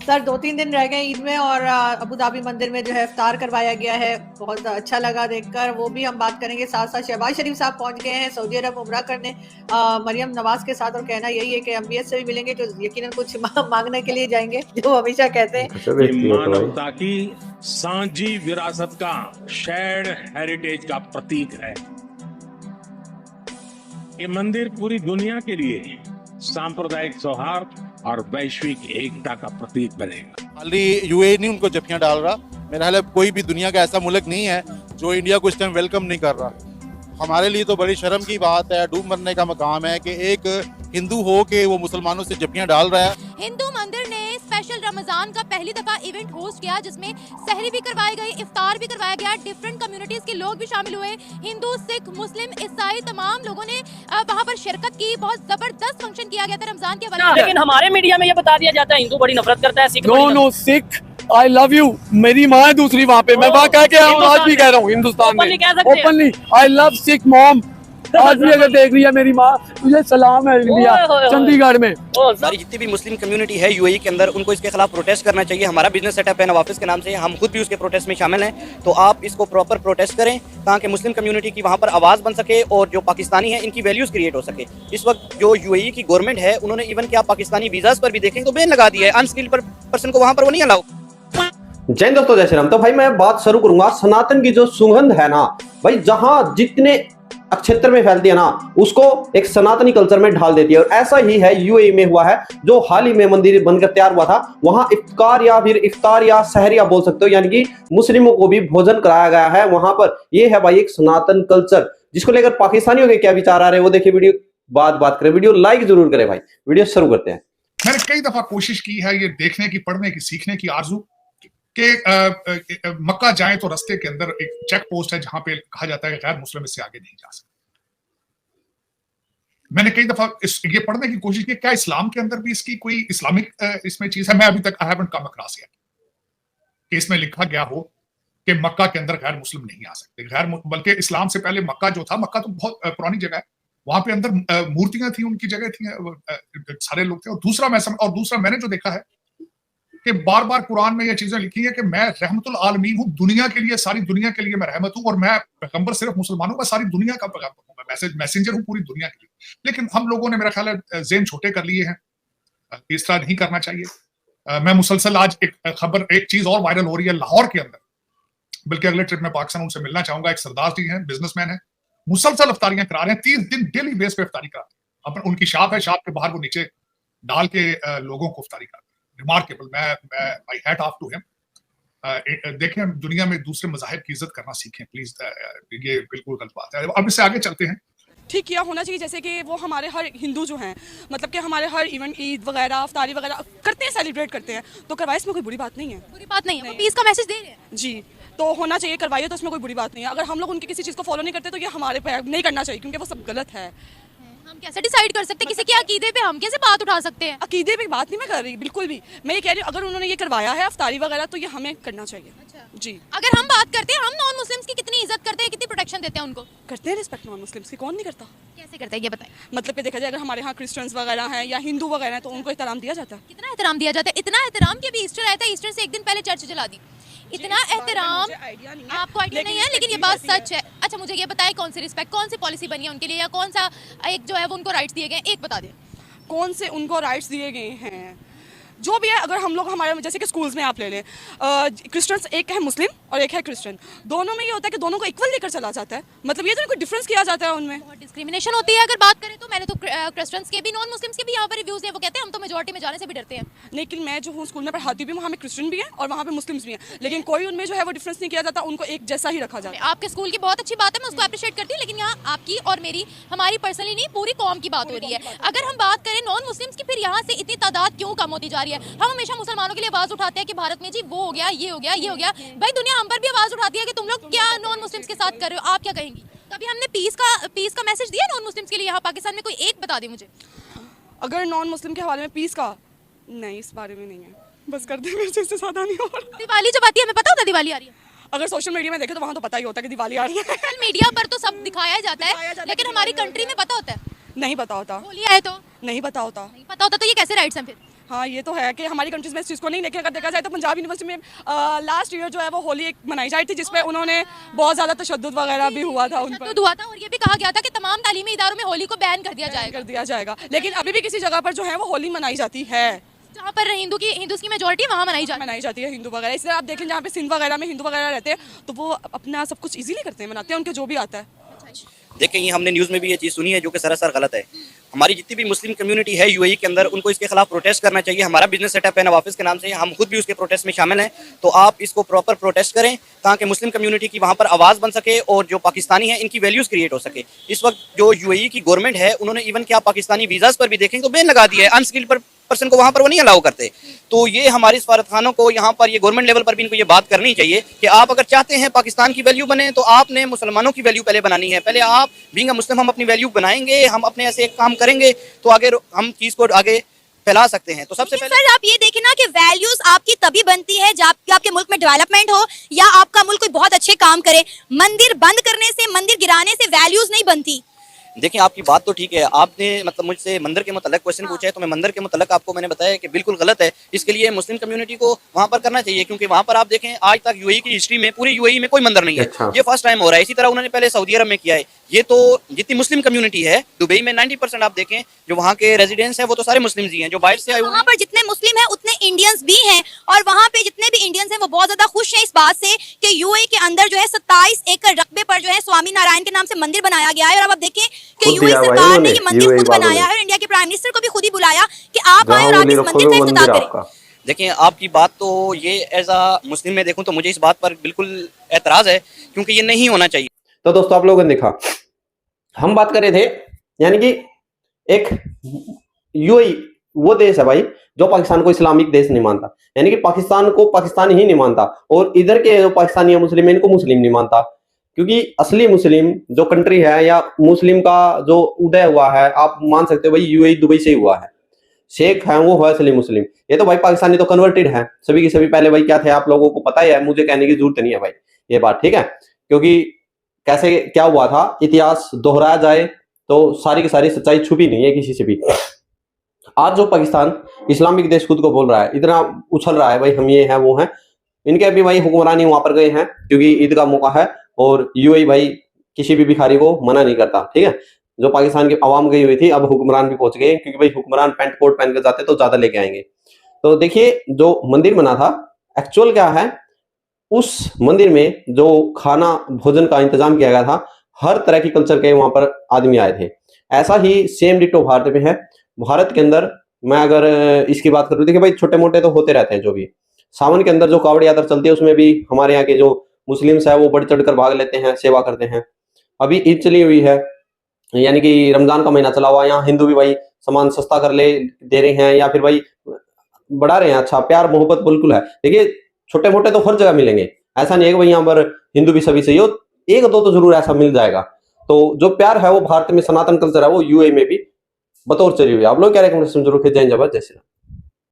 Sir 2-3 दिन रह गए ईद में और अबू धाबी मंदिर में जो है इफ्तार करवाया गया है। बहुत अच्छा लगा देखकर, वो भी हम बात करेंगे। साथ-साथ शहबाज शरीफ साहब पहुँच गए हैं सऊदी अरब उम्रा करने मरियम नवाज़ के साथ, और कहना यही है कि एमबीएस से भी मिलेंगे जो यकीनन कुछ माँगने के लिए जाएँगे, जो वो हमेशा कहते हैं। गजब ये व्यक्तिगत है भाई। मानवता की सांझी विरासत का शेयर्ड हेरिटेज का प्रतीक है। ये मंदिर पूरी दुनिया के लिए सांप्रदायिक सौहार्द और वैश्विक एकता का प्रतीक बनेगा। खाली यूएई नहीं उनको जफियां डाल रहा, मेरा ख्याल है कोई भी दुनिया का ऐसा मुल्क नहीं है जो इंडिया को इस टाइम वेलकम नहीं कर रहा। हमारे लिए तो बड़ी शर्म की बात है, डूब मरने का मकाम है कि एक हिंदू हो के वो मुसलमानों से जफियां डाल रहा है। हिंदू मंदिर ने स्पेशल रमजान का पहली दफा इवेंट होस्ट किया, जिसमें सहरी भी करवाई गई, इफ्तार भी करवाया गया, डिफरेंट कम्युनिटीज के लोग भी शामिल हुए। हिंदू, सिख, मुस्लिम, ईसाई तमाम लोगों ने वहां पर शिरकत की। बहुत जबरदस्त फंक्शन किया गया था रमजान के हवाले से। लेकिन हमारे मीडिया में ये बता दिया जाता है हिंदू बड़ी नफरत करता है, सिख नो सिख आई लव यू, मेरी माँ है दूसरी वहाँ पे, मैं वहाँ कह के आऊँ, आज भी कह रहा हूँ हिंदुस्तान में openly I love Sikh mom. आज भी अगर देख रही है मेरी माँ, तुझे सलाम है इंडिया चंडीगढ़ में। हमारी जितनी भी मुस्लिम कम्युनिटी है यूएई के अंदर, उनको इसके खिलाफ प्रोटेस्ट करना चाहिए। हमारा बिजनेस सेटअप है नवाफिस के नाम से, हम खुद भी उसके प्रोटेस्ट में शामिल हैं। तो आप इसको प्रॉपर प्रोटेस्ट करें ताकि मुस्लिम कम्युनिटी की वहाँ पर आवाज़ बन सके और जो पाकिस्तानी है इनकी वैल्यूज़ क्रिएट हो सके। इस वक्त जो यूएई की गवर्नमेंट है, उन्होंने इवन क्या पाकिस्तानी वीज़ाज पर भी देखें तो बैन लगा दिया है, अनस्किल्ड पर्सन को वहाँ पर वो नहीं अलाउ। जय हिंद दोस्तों, जय श्री राम। तो भाई मैं बात शुरू करूंगा, सनातन की जो सुगंध है ना भाई, जहां जितने क्षेत्र में फैलती है ना, उसको एक सनातनी कल्चर में ढाल देती है। और ऐसा ही है यूएई में हुआ है, जो हाल ही में मंदिर बनकर तैयार हुआ था, वहां इफ्तार या सहरिया बोल सकते हो, यानी कि मुस्लिमों को भी भोजन कराया गया है वहां पर। ये है भाई एक सनातन कल्चर, जिसको लेकर पाकिस्तानियों के क्या विचार आ रहे हैं वो देखिए। वीडियो बात करें, वीडियो लाइक जरूर करें भाई। वीडियो शुरू करते हैं। मैंने कई दफा कोशिश की है ये देखने की, पढ़ने की, सीखने की आरजू कि मक्का जाए तो रास्ते के अंदर एक चेक पोस्ट है जहां पे कहा जाता है कि गैर मुस्लिम इससे आगे नहीं जा सकते। मैंने कई दफा ये पढ़ने की कोशिश की, क्या इस्लाम के अंदर भी इसकी कोई इस्लामिक इसमें चीज है। मैं अभी तक I haven't come across yet कि इसमें लिखा गया हो कि मक्का के अंदर गैर मुस्लिम नहीं आ सकते। बल्कि इस्लाम से पहले मक्का जो था, मक्का तो बहुत पुरानी जगह है, वहां पे अंदर मूर्तियां थी, उनकी जगह थी, सारे लोग थे। और दूसरा मैंने जो देखा है कि बार बार कुरान में ये चीजें लिखी है कि मैं रहमतुल आलमीन हूँ, दुनिया के लिए, सारी दुनिया के लिए मैं रहमत हूँ, और मैं पैगंबर सिर्फ मुसलमानों का, सारी दुनिया का पैगंबर हूँ, मैं मैसेंजर हूँ पूरी दुनिया के लिए। लेकिन हम लोगों ने मेरा ख्याल है ज़हन छोटे कर लिए हैं, इस तरह नहीं करना चाहिए। मैं मुसलसल आज एक चीज और वायरल हो रही है लाहौर के अंदर, बल्कि अगले ट्रिप में पाकिस्तान उनसे मिलना चाहूंगा। एक सरदार जी हैं, बिजनेसमैन है, मुसलसल इफ्तारियां करा रहे हैं, 30 दिन डेली बेस पे इफ्तारी कराते हैं। उनकी शॉप है, शॉप के बाहर वो नीचे डाल के लोगों को इफ्तारी कराते हैं। रिमार्केबल, मैं my hat off to him. देखें, दुनिया में दूसरे मज़ाहिब की इज्जत करना सीखें प्लीज। ये बिल्कुल गलत बात है। अब इससे आगे चलते हैं। ठीक किया होना चाहिए, जैसे कि वो हमारे हर हिंदू जो हैं, मतलब कि हमारे हर इवेंट, ईद वगैरह, इफ्तारी वगैरह करते हैं, सेलिब्रेट करते हैं, तो करवाए, इसमें कोई बुरी बात नहीं है। बुरी बात नहीं है, वो पीस का मैसेज दे रहे हैं जी, तो होना चाहिए, करवाइए, तो इसमें कोई बुरी बात नहीं है। अगर हम लोग उनकी किसी चीज़ को फॉलो नहीं करते तो ये हमारे पे नहीं करना चाहिए, क्योंकि वो सब गलत है। हम कैसे डिसाइड कर सकते हैं किसी के अकीदे पे? हम कैसे बात उठा सकते हैं? अकीदे पे बात नहीं मैं कर रही, बिल्कुल भी। मैं ये कह रही हूँ, अगर उन्होंने ये करवाया है इफ्तारी वगैरह, तो ये हमें करना चाहिए। अच्छा। जी, अगर हम बात करते हैं, हम नॉन मुस्लिम्स की कितनी इज्जत करते हैं, कितनी प्रोटेक्शन देते हैं उनको? करते हैं रिस्पेक्ट नॉन मुस्लिम्स की, कौन नहीं करता। कैसे करते हैं ये बताएं। मतलब कि देखा जाए, अगर हमारे यहाँ क्रिश्चियंस वगैरह हैं या हिंदू वगैरह हैं, तो उनको एहतराम दिया जाता है। कितना एहतराम दिया जाता है? इतना एहतराम कि अभी ईस्टर आया था, ईस्टर से एक दिन पहले चर्च जला दी। इतना एहतराम आपको आइडिया नहीं है, लेकिन ये बात सच है। अच्छा, मुझे ये बताएं, कौन सी रिस्पेक्ट, कौन सी पॉलिसी बनी है उनके लिए, या कौन सा एक जो है वो उनको राइट्स दिए गए, एक बता दें। कौन से उनको राइट्स दिए गए हैं, जो भी है। अगर हम लोग हमारे जैसे कि स्कूल्स में आप ले लें, क्रिश्चियंस एक है मुस्लिम और एक है क्रिश्चियन, दोनों में ये होता है कि दोनों को इक्वल लेकर चला जाता है। मतलब ये तो कोई डिफरेंस किया जाता है उनमें, बहुत डिस्क्रिमिनेशन होती है। अगर बात करें तो मैंने तो क्रिश्चियंस के भी, नॉन मुस्लिम्स के भी यहाँ पर रिव्यूज हैं, वो कहते हैं हम तो मेजॉरिटी में जाने से भी डरते हैं। लेकिन मैं जो हूँ स्कूल में पढ़ाती भी, वहाँ में क्रिश्चियन भी है और वहाँ पे मुस्लिम्स भी हैं, लेकिन कोई उनमें जो है वो डिफरेंस नहीं किया जाता, उनको एक जैसा ही रखा जाता है। आपके स्कूल की बहुत अच्छी बात है, मैं उसको अप्रिशिएट करती हूँ, लेकिन यहाँ आपकी और मेरी, हमारी पर्सनली नहीं, पूरी कौम की बात हो रही है। अगर हम बात करें नॉन मुस्लिम्स की, फिर यहाँ से इतनी तादाद क्यों कम होती जा रही है? हम हमेशा मुसलमानों के लिए आवाज उठाते हैं कि भारत में जी वो हो गया, ये हो गया, ये हो गया। भाई दुनिया हम पर भी आवाज उठाती है कि तुम लोग क्या नॉन मुस्लिम्स के साथ कर रहे हो। आप क्या कहेंगी? कभी हमने पीस का मैसेज दिया नॉन मुस्लिम्स के लिए यहाँ पाकिस्तान में? कोई एक बता दे मुझे। अगर नॉन मुस्लिम के हवाले में पीस का, नहीं, इस बारे में नहीं है, बस कर दे, मेरे से इससे ज्यादा नहीं हो रहा। दिवाली जब आती है, हमें पता होता है दिवाली आ रही है। अगर सोशल मीडिया में देखे तो वहाँ तो पता ही होता है कि दिवाली आ रही है। सोशल मीडिया पर तो सब दिखाया जाता है, लेकिन हमारी कंट्री में पता होता है? नहीं पता होता। होली आए तो नहीं पता होता। नहीं पता होता, तो ये कैसे राइट्स हैं फिर? हाँ ये तो है कि हमारी कंट्रीज में इस चीज़ को नहीं, लेकिन अगर देखा जाए तो पंजाब यूनिवर्सिटी में लास्ट ईयर जो है वो होली एक मनाई जाती थी जिसपे उन्होंने बहुत ज़्यादा तशद्दुद वगैरह भी हुआ था उन पर, हुआ था और ये भी कहा गया था कि तमाम तालीमी इदारों में होली को बैन कर दिया जाएगा। लेकिन अभी भी किसी जगह पर जो है वो होली मनाई जाती है, जहाँ पर हिंदू की मेजोरिटी वहाँ मनाई जाती है हिंदू वगैरह। इसलिए आप देखें जहाँ पे सिंध वगैरह में हिंदू वगैरह रहते हैं तो वो अपना सब कुछ इजीली करते हैं, मनाते हैं उनके जो भी आता है। देखें ये हमने न्यूज़ में भी ये चीज़ सुनी है जो कि सरासर गलत है। हमारी जितनी भी मुस्लिम कम्युनिटी है यूएई के अंदर, उनको इसके खिलाफ प्रोटेस्ट करना चाहिए। हमारा बिजनेस सेटअप है नवाफिस के नाम से, हम खुद भी उसके प्रोटेस्ट में शामिल हैं। तो आप इसको प्रॉपर प्रोटेस्ट करें ताकि मुस्लिम कम्युनिटी की वहाँ पर आवाज़ बन सके और जो पाकिस्तानी है इनकी वैल्यूज़ क्रिएट हो सके। इस वक्त जो यूएई की गवर्नमेंट है उन्होंने इवन क्या पाकिस्तानी वीज़ाज़ पर भी देखेंगे तो बैन लगा दिया है, अनस्किल्ड पर्सन को वहाँ पर वो नहीं अलाउ करते। तो ये हमारे सफारत खानों को यहाँ पर ये गवर्नमेंट लेवल पर भी इनको ये बात करनी चाहिए कि आप अगर चाहते हैं पाकिस्तान की वैल्यू बने तो आपने मुसलमानों की वैल्यू पहले बनानी है। पहले आप बीइंग अ मुस्लिम हम अपनी वैल्यू बनाएंगे, हम अपने ऐसे काम करेंगे तो आगे हम चीज़ को आगे फैला सकते हैं। तो सबसे पहले सर आप ये देखें ना कि वैल्यूज आपकी तभी बनती है जब आपके मुल्क में डेवलपमेंट हो या आपका मुल्क कोई बहुत अच्छे काम करे। मंदिर बंद करने से, मंदिर गिराने से वैल्यूज नहीं बनती। देखिए आपकी बात तो ठीक है, आपने मतलब मुझसे मंदिर के मुतल्लिक़ क्वेश्चन पूछा है तो मैं मंदिर के मुतल्लिक़ आपको मैंने बताया कि बिल्कुल गलत है। इसके लिए मुस्लिम कम्युनिटी को वहाँ पर करना चाहिए क्योंकि वहाँ पर आप देखें आज तक यूएई की हिस्ट्री में पूरी यूएई में कोई मंदिर नहीं है। ये फर्स्ट टाइम हो रहा है। इसी तरह उन्होंने पहले सऊदी अरब में किया है। ये तो जितनी मुस्लिम कम्युनिटी है दुबई में 90% आप देखें जो वहाँ के रेजिडेंट्स हैं वो तो सारे मुस्लिम ही हैं। जो बाहर से आए वहाँ पर जितने मुस्लिम हैं उतने इंडियंस भी हैं और वहाँ पे जितने भी इंडियंस हैं वो बहुत ज्यादा खुश हैं इस बात से कि यूएई के अंदर जो है 27 एकड़ रकबे पर जो है स्वामी नारायण के नाम से मंदिर बनाया गया है। और अब आप देखें कि यूएई सरकार ने ये मंदिर खुद बनाया है और इंडिया के प्राइम मिनिस्टर को भी खुद ही बुलाया कि आप आए और आप इस मंदिर का इफ्तिताह करें। देखिए आपकी बात तो ये एज अ मुस्लिम में देखूं तो मुझे इस बात पर बिल्कुल एतराज है क्योंकि ये नहीं होना चाहिए। तो दोस्तों आप लोगों ने देखा, हम बात कर रहे थे यानी कि एक यूएई वो देश है भाई जो पाकिस्तान को इस्लामिक देश नहीं मानता, यानी कि पाकिस्तान को पाकिस्तान ही नहीं मानता और इधर के जो पाकिस्तानी मुस्लिम है इनको मुस्लिम नहीं मानता। क्योंकि असली मुस्लिम जो कंट्री है या मुस्लिम का जो उदय हुआ है आप मान सकते हो भाई यूएई दुबई से ही हुआ है। शेख है वो है असली मुस्लिम। ये तो भाई पाकिस्तानी तो कन्वर्टेड है सभी की सभी। पहले भाई क्या थे आप लोगों को पता ही है, मुझे कहने की जरूरत नहीं है भाई ये बात, ठीक है। क्योंकि कैसे क्या हुआ था इतिहास दोहराया जाए तो सारी की सारी सच्चाई छुपी नहीं है किसी से भी। आज जो पाकिस्तान इस्लामिक देश खुद को बोल रहा है, इतना उछल रहा है भाई हम ये हैं वो हैं, इनके अभी भाई हुक्मरानी वहां पर गए हैं क्योंकि ईद का मौका है और यूएई भाई किसी भी भिखारी को मना नहीं करता, ठीक है। जो पाकिस्तान की आवाम गई हुई थी अब हुक्मरान भी पहुंच गए क्योंकि भाई हुक्मरान पैंट कोट पहन कर जाते तो ज्यादा लेके आएंगे। तो देखिए जो मंदिर बना था एक्चुअल क्या है, उस मंदिर में जो खाना भोजन का इंतजाम किया गया था हर तरह की कल्चर के वहां पर आदमी आए थे। ऐसा ही सेम डिटो भारत में है। भारत के अंदर मैं अगर इसकी बात करूँ, देखिए भाई छोटे मोटे तो होते रहते हैं जो भी। सावन के अंदर जो कावड़ यात्रा चलती है उसमें भी हमारे यहाँ के जो मुस्लिम्स है वो बढ़ चढ़कर भाग लेते हैं, सेवा करते हैं। अभी ईद चली हुई है यानी कि रमजान का महीना चला हुआ, यहाँ हिंदू भी भाई सामान सस्ता कर ले दे रहे हैं या फिर भाई बढ़ा रहे हैं। अच्छा प्यार मोहब्बत बिल्कुल है। देखिए छोटे मोटे तो हर जगह मिलेंगे, ऐसा नहीं है कि भाई यहाँ पर हिंदू भी सभी सही हो, एक दो तो जरूर ऐसा मिल जाएगा। तो जो प्यार है वो भारत में सनातन कल्चर है वो यूएई में भी बतौर चली हुई है। आप लोग क्या रेकमेंडेशन जरूर जय हिंद जय भारत जय श्री राम।